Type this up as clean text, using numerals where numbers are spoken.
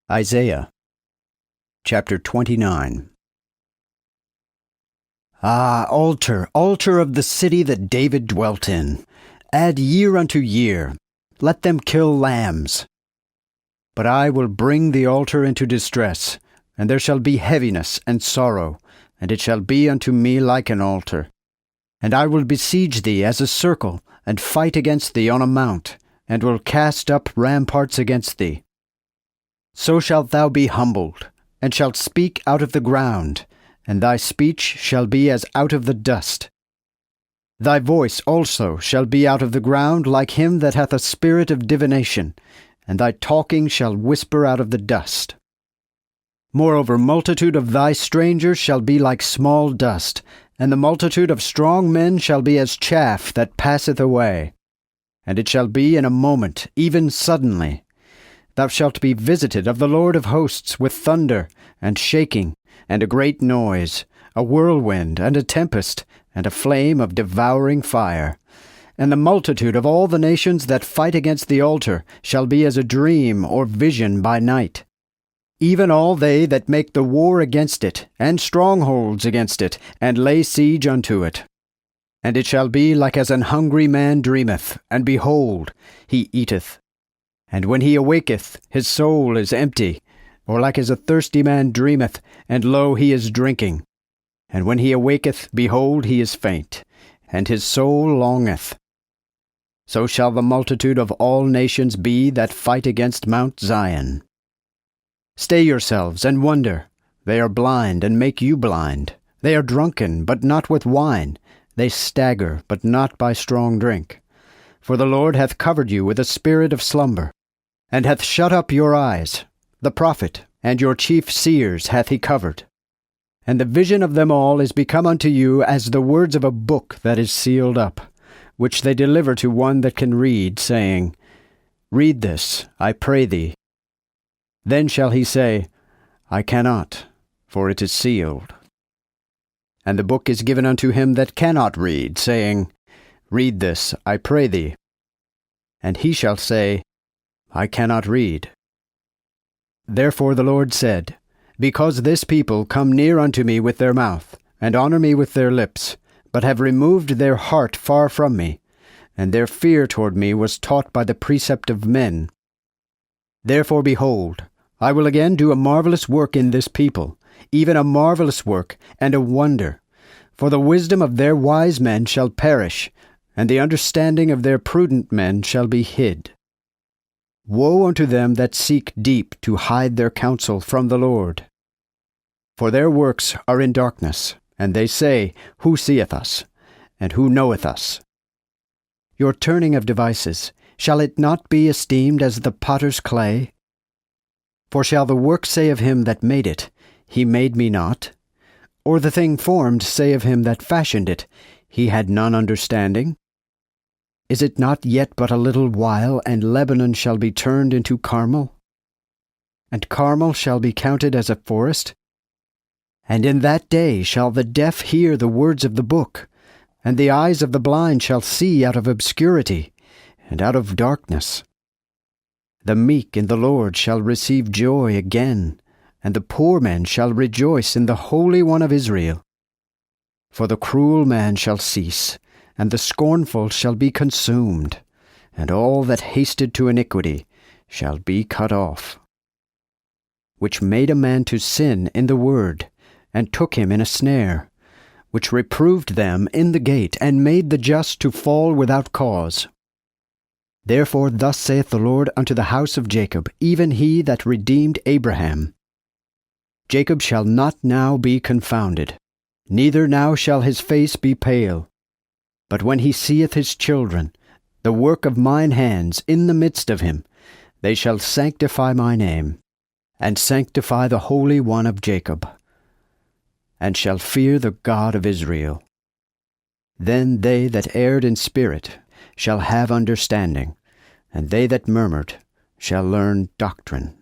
Isaiah chapter 29. Ah, altar, altar of the city that David dwelt in, add year unto year, let them kill lambs. But I will bring the altar into distress, and there shall be heaviness and sorrow, and it shall be unto me like an altar. And I will besiege thee as a circle, and fight against thee on a mount, and will cast up ramparts against thee. So shalt thou be humbled, and shalt speak out of the ground, and thy speech shall be as out of the dust. Thy voice also shall be out of the ground like him that hath a spirit of divination, and thy talking shall whisper out of the dust. Moreover, multitude of thy strangers shall be like small dust, and the multitude of strong men shall be as chaff that passeth away. And it shall be in a moment, even suddenly. Thou shalt be visited of the Lord of hosts with thunder, and shaking, and a great noise, a whirlwind, and a tempest, and a flame of devouring fire. And the multitude of all the nations that fight against the altar shall be as a dream or vision by night. Even all they that make the war against it, and strongholds against it, and lay siege unto it. And it shall be like as an hungry man dreameth, and behold, he eateth. And when he awaketh, his soul is empty, or like as a thirsty man dreameth, and lo, he is drinking. And when he awaketh, behold, he is faint, and his soul longeth. So shall the multitude of all nations be that fight against Mount Zion. Stay yourselves and wonder. They are blind, and make you blind. They are drunken, but not with wine. They stagger, but not by strong drink. For the Lord hath covered you with a spirit of slumber, and hath shut up your eyes. The prophet and your chief seers hath he covered. And the vision of them all is become unto you as the words of a book that is sealed up, which they deliver to one that can read, saying, Read this, I pray thee. Then shall he say, I cannot, for it is sealed. And the book is given unto him that cannot read, saying, Read this, I pray thee. And he shall say, I cannot read. Therefore the Lord said, Because this people come near unto me with their mouth, and honor me with their lips, but have removed their heart far from me, and their fear toward me was taught by the precept of men. Therefore, behold, I will again do a marvelous work in this people, even a marvelous work and a wonder. For the wisdom of their wise men shall perish, and the understanding of their prudent men shall be hid. Woe unto them that seek deep to hide their counsel from the Lord. For their works are in darkness, and they say, Who seeth us? And who knoweth us? Your turning of devices, shall it not be esteemed as the potter's clay? For shall the work say of him that made it, He made me not? Or the thing formed say of him that fashioned it, He had none understanding? Is it not yet but a little while, and Lebanon shall be turned into Carmel? And Carmel shall be counted as a forest? And in that day shall the deaf hear the words of the book, and the eyes of the blind shall see out of obscurity, and out of darkness. The meek in the Lord shall receive joy again, and the poor man shall rejoice in the Holy One of Israel. For the cruel man shall cease, and the scornful shall be consumed, and all that hasted to iniquity shall be cut off. Which made a man to sin in the word, and took him in a snare, which reproved them in the gate, and made the just to fall without cause. Therefore thus saith the Lord unto the house of Jacob, even he that redeemed Abraham, Jacob shall not now be confounded, neither now shall his face be pale. But when he seeth his children, the work of mine hands, in the midst of him, they shall sanctify my name, and sanctify the Holy One of Jacob, and shall fear the God of Israel. Then they that erred in spirit shall have understanding, and they that murmured shall learn doctrine.